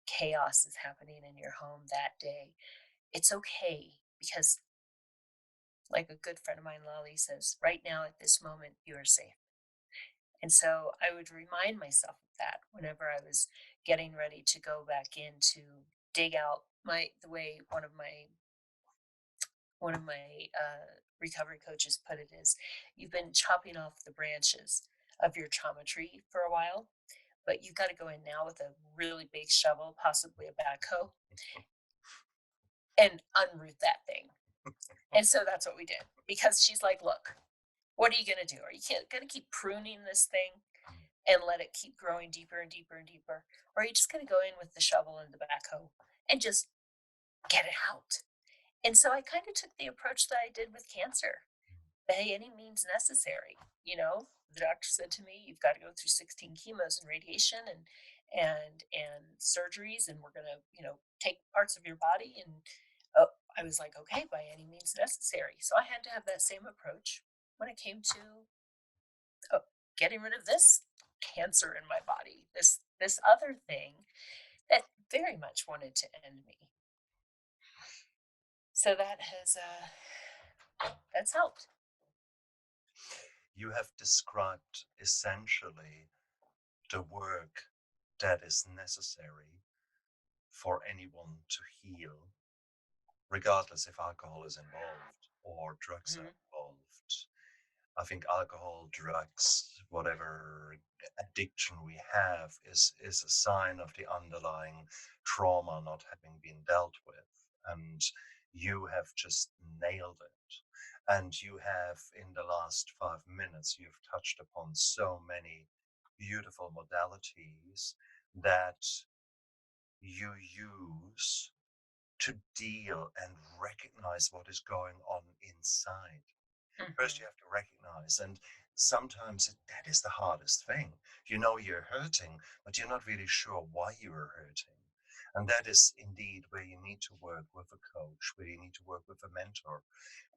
chaos is happening in your home that day. It's okay because, like a good friend of mine, Lolly, says, right now at this moment, you are safe. And so I would remind myself of that whenever I was getting ready to go back in to dig out the way one of my recovery coaches put it is, you've been chopping off the branches of your trauma tree for a while, but you've got to go in now with a really big shovel, possibly a backhoe, and unroot that thing. And so that's what we did, because she's like, look, what are you going to do? Are you going to keep pruning this thing and let it keep growing deeper and deeper and deeper? Or are you just going to go in with the shovel and the backhoe and just get it out? And so I kind of took the approach that I did with cancer, by any means necessary. The doctor said to me, you've got to go through 16 chemos and radiation and surgeries, and we're going to, take parts of your body. And oh, I was like, okay, by any means necessary. So I had to have that same approach when it came to oh, getting rid of this cancer in my body, this other thing that very much wanted to end me. So that's helped. You have described essentially the work that is necessary for anyone to heal, regardless if alcohol is involved or drugs are Mhm, involved. I think alcohol, drugs, whatever addiction we have is a sign of the underlying trauma not having been dealt with. And you have just nailed it. And you have, in the last 5 minutes, you've touched upon so many beautiful modalities that you use to deal and recognize what is going on inside. First, you mhm, have to recognize, and sometimes that is the hardest thing. You know you're hurting, but you're not really sure why you are hurting. And that is indeed where you need to work with a coach, where you need to work with a mentor,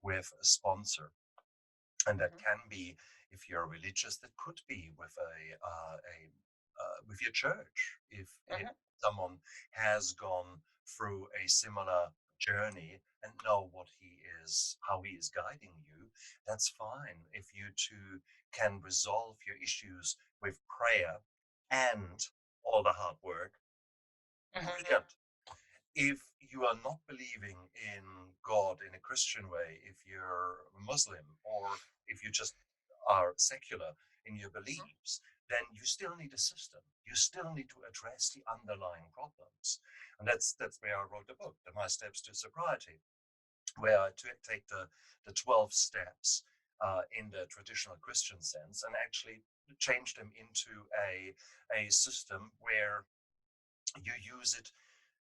with a sponsor, and that mhm, can be, if you're religious, that could be with a with your church. If mhm, someone has gone through a similar journey and know what he is, how he is guiding you, that's fine. If you two can resolve your issues with prayer and all the hard work, mhm, brilliant. If you are not believing in God in a Christian way, if you're Muslim, or if you just are secular in your mhm, beliefs, then you still need a system. You still need to address the underlying problems. And that's where I wrote the book, The My Steps to Sobriety, where I take the 12 steps in the traditional Christian sense and actually change them into a system where you use it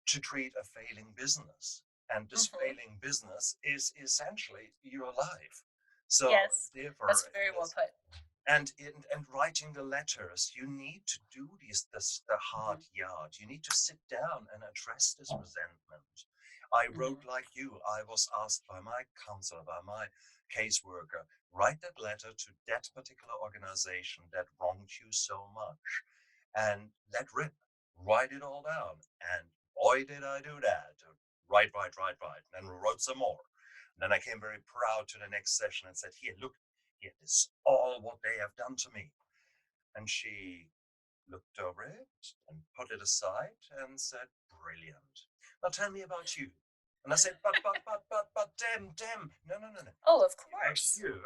to treat a failing business. And this Hmm. failing business is essentially your life. So Yes, therefore, that's very it well is, put. and writing the letters, you need to do the hard Hmm. yard. You need to sit down and address this resentment. I wrote Hmm. like you. I was asked by my counselor, by my caseworker, write that letter to that particular organization that wronged you so much, and let rip, write it all down. And boy, did I do that. Write. And then we wrote some more. And then I came very proud to the next session and said, here, look, here, this is all what they have done to me. And she looked over it and put it aside and said, brilliant. Now tell me about you. And I said, but, Dem, no. Oh, of Tell me about course. you.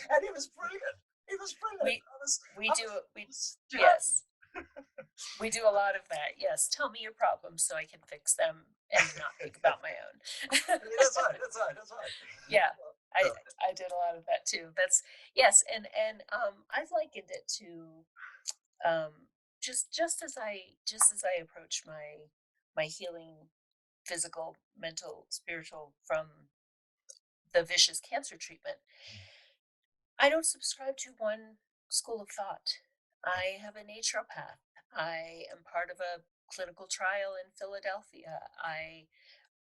And it was brilliant. It was brilliant. We we I do was we stunned. yes. We do a lot of that. Yes, tell me your problems so I can fix them and not think about my own. That's right. Yeah, I So, I did a lot of that too. That's yes, and I've likened it to just as I approach my healing, physical, mental, spiritual, from the vicious cancer treatment. I don't subscribe to one school of thought. I have a naturopath. I am part of a clinical trial in Philadelphia. I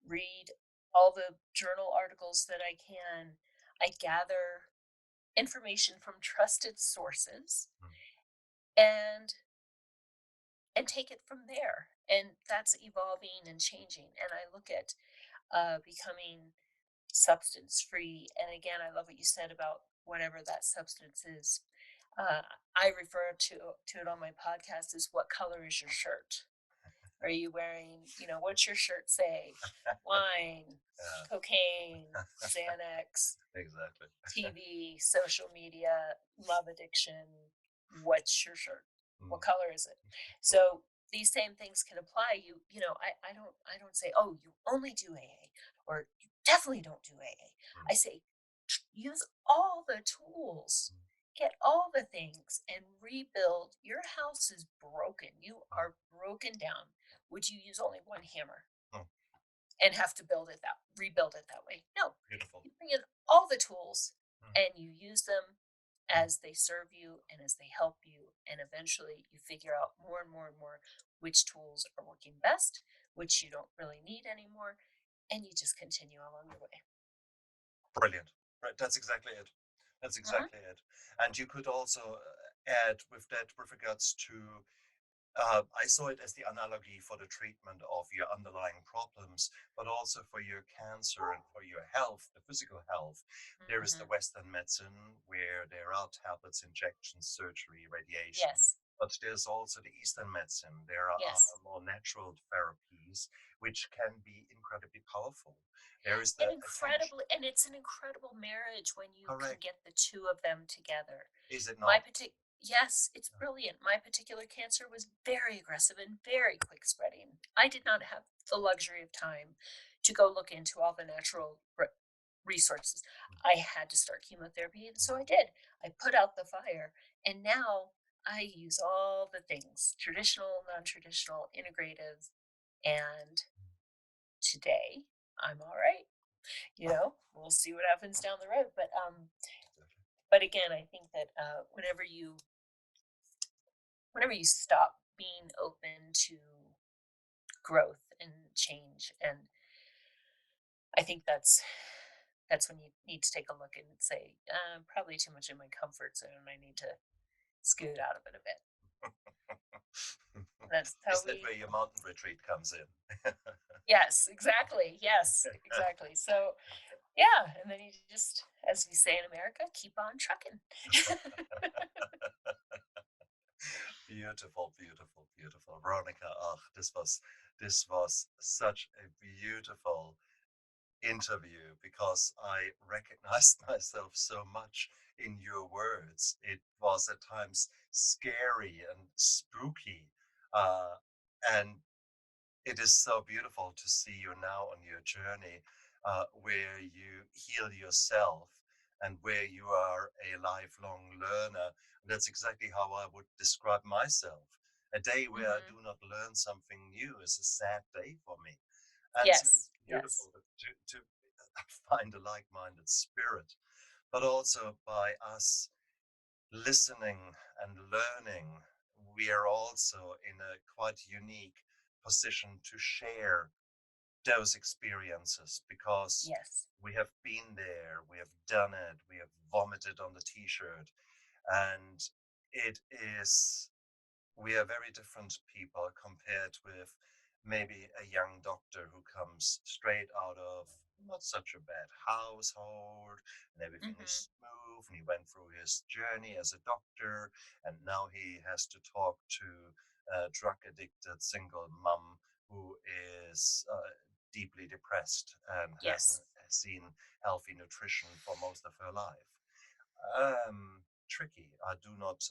read all the journal articles that I can. I gather information from trusted sources and and take it from there. And that's evolving and changing. And I look at becoming substance free. And again, I love what you said about whatever that substance is. Uh, I refer to it on my podcast as, what color is your shirt? Are you wearing, what's your shirt say? Wine, yeah, cocaine, Xanax, exactly. TV, social media, love addiction. What's your shirt? What Mm, color is it? So these same things can apply. I don't say, oh, you only do AA, or you definitely don't do AA. mm, I say, use all the tools, mm, get all the things, and rebuild. Your house is broken. You mm, are broken down. Would you use only one hammer mm. and have to rebuild it that way? No, Beautiful. you bring in all the tools Mm, and you use them mm. as they serve you and as they help you, and eventually you figure out more and more and more which tools are working best, which you don't really need anymore, and you just continue along the way. Brilliant. Right, that's exactly it. That's Mhm. exactly it. And you could also add with that with regards to I saw it as the analogy for the treatment of your underlying problems, but also for your cancer and for your health, the physical health. There is the Mhm. Western medicine where there are tablets, injections, surgery, radiation. Yes. But there's also the Eastern medicine. There are Yes. more natural therapies which can be incredibly powerful. There is And the attention. it's an incredible marriage when you can Correct. get the two of them together. Is it My not? partic Yes, it's brilliant. My particular cancer was very aggressive and very quick spreading. I did not have the luxury of time to go look into all the natural resources. I had to start chemotherapy, and so I did. I put out the fire, and now I use all the things: traditional, non traditional, integrative, and today I'm all right. We'll see what happens down the road. But again, I think that whenever you stop being open to growth and change, and I think that's when you need to take a look and say, probably too much in my comfort zone. I need to scoot out of it a bit. That's how Is that we. where your mountain retreat comes in? Yes, exactly. Yes, exactly. So yeah, and then you just, as we say in America, keep on trucking. Beautiful. Veronica, oh, this was such a beautiful interview because I recognized myself so much in your words. It was at times scary and spooky. Uh, and it is so beautiful to see you now on your journey where you heal yourself and where you are a lifelong learner. And that's exactly how I would describe myself. A day where I Hmm. do not learn something new is a sad day for me. And so it's Yes, yes. beautiful to find a like minded spirit, but also by us listening and learning, we are also in a quite unique position to share those experiences because Yes. we have been there, we have done it, we have vomited on the t shirt, and it is we are very different people compared with maybe a young doctor who comes straight out of not such a bad household and everything Hmm. is smooth and he went through his journey as a doctor and now he has to talk to a drug addicted single mum who is deeply depressed and hasn't Yes. seen healthy nutrition for most of her life. Tricky. I do not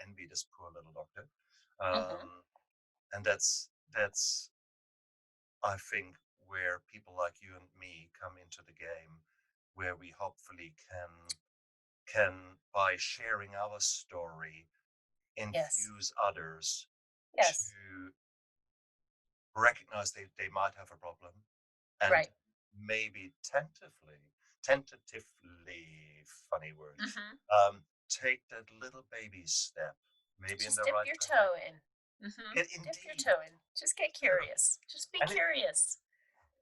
envy this poor little doctor. Hmm. And that's I think where people like you and me come into the game, where we hopefully can by sharing our story Yes. infuse others Yes. to recognize they might have a problem and Right. maybe tentatively, funny word, Hmm. take that little baby step, maybe in Just the dip right your toe direction. in. Hmm. It Dip your indeed, toe in. Just get beautiful, curious. Just be and it curious.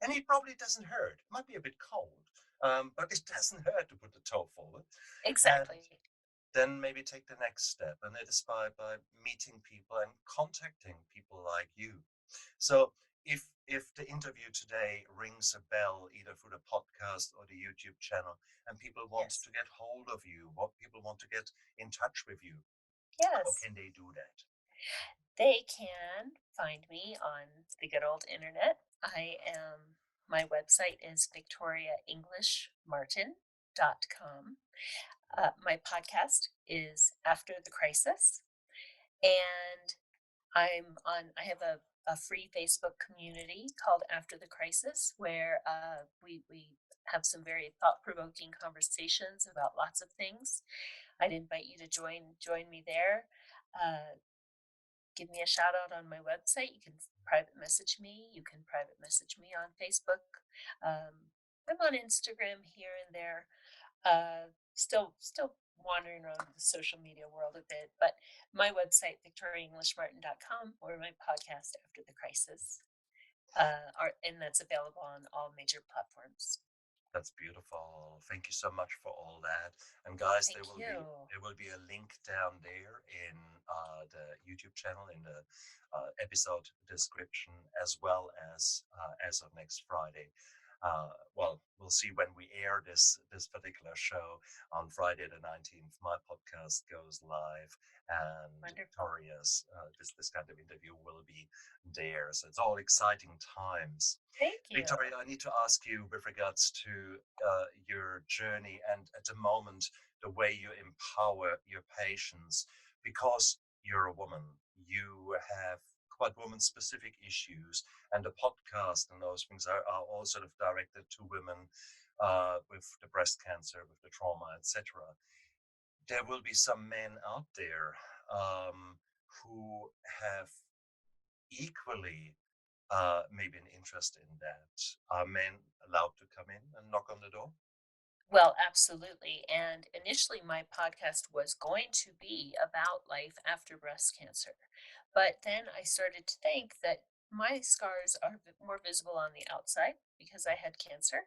and it probably doesn't hurt. It might be a bit cold, but it doesn't hurt to put the toe forward, and Exactly. then maybe take the next step. And it is by meeting people and contacting people like you. So if the interview today rings a bell either through the podcast or the YouTube channel, and people want Yes. to get hold of you, what people want to get in touch with you, how Yes. can they do that? They can find me on the good old internet. My website is victoriaenglishmartin.com. My podcast is After the Crisis. And I have a free Facebook community called After the Crisis where we have some very thought provoking conversations about lots of things. I'd invite you to join me there. Uh, Give me a shout out on my website. You can private message me. You can private message me on Facebook. I'm on Instagram here and there. Still wandering around the social media world a bit, but my website, victoriaenglishmartin.com, or my podcast, After the Crisis, and that's available on all major platforms. That's beautiful. Thank you so much for all that. And guys, there Thank will be you. there will be a link down there in the YouTube channel in the episode description, as of next Friday. Well, we'll see when we air this particular show on Friday the 19th. My podcast goes live, and Wonderful. Victoria's this kind of interview will be there. So it's all exciting times. Thank you. Victoria, I need to ask you with regards to your journey and at the moment, the way you empower your patients, because you're a woman, you have quite woman specific issues, and the podcast and those things are all sort of directed to women with the breast cancer, with the trauma, etc. There will be some men out there who have equally maybe an interest in that. Are men allowed to come in and knock on the door? Well, absolutely. And initially, my podcast was going to be about life after breast cancer. But then I started to think that my scars are more visible on the outside because I had cancer.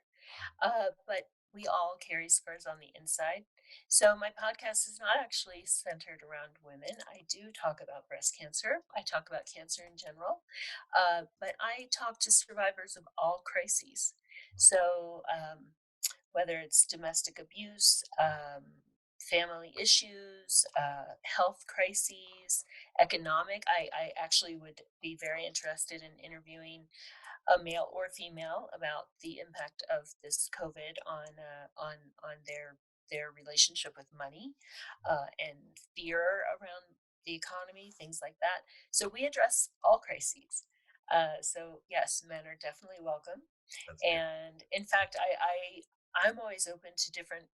But we all carry scars on the inside. So my podcast is not actually centered around women. I do talk about breast cancer, I talk about cancer in general, but I talk to survivors of all crises. So, whether it's domestic abuse, family issues, health crises, economic. I actually would be very interested in interviewing male or female, about the impact of this COVID on their relationship with money, and fear around the economy, things like that. So we address all crises. So yes, men are definitely welcome. That's beautiful. And in fact, I'm always open to different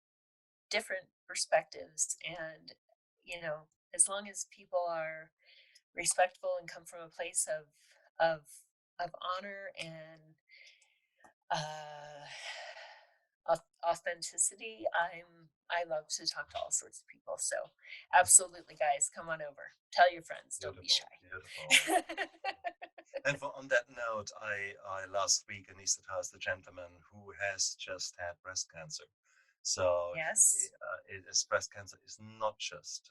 perspectives, and as long as people are respectful and come from a place of of honor and uh authenticity, I love to talk to all sorts of people. So absolutely, guys, come on over, tell your friends, don't be Beautiful, shy. beautiful. And for, on that note, I last week anesthetized a gentleman who has just had breast cancer. So Yes. breast cancer is not just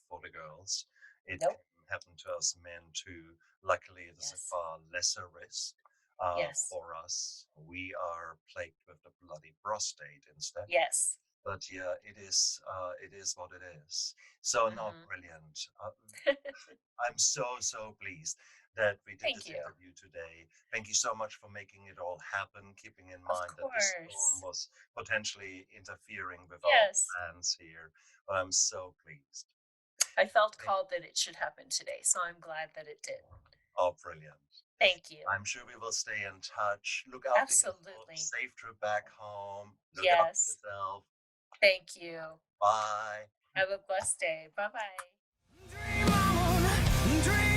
for the girls. It Nope. can happen to us men too. Luckily, it is a Yes. far lesser risk Yes. for us. We are plagued with the bloody prostate instead. Yes. But yeah, it is what it is. So no, Hmm. brilliant. I'm so pleased that we did Thank this you. interview today. Thank you so much for making it all happen, keeping in Of mind that this storm course. was potentially interfering with our Yes. plans here. But I'm so pleased. I felt Thank- called that it should happen today, so I'm glad that it did. Oh, brilliant. Thank you. I'm sure we will stay in touch. Look after yourself. Absolutely. Safe trip back home. Look after Yes. yourself. Thank you. Bye. Have a blessed day. Bye bye. Dream on, dream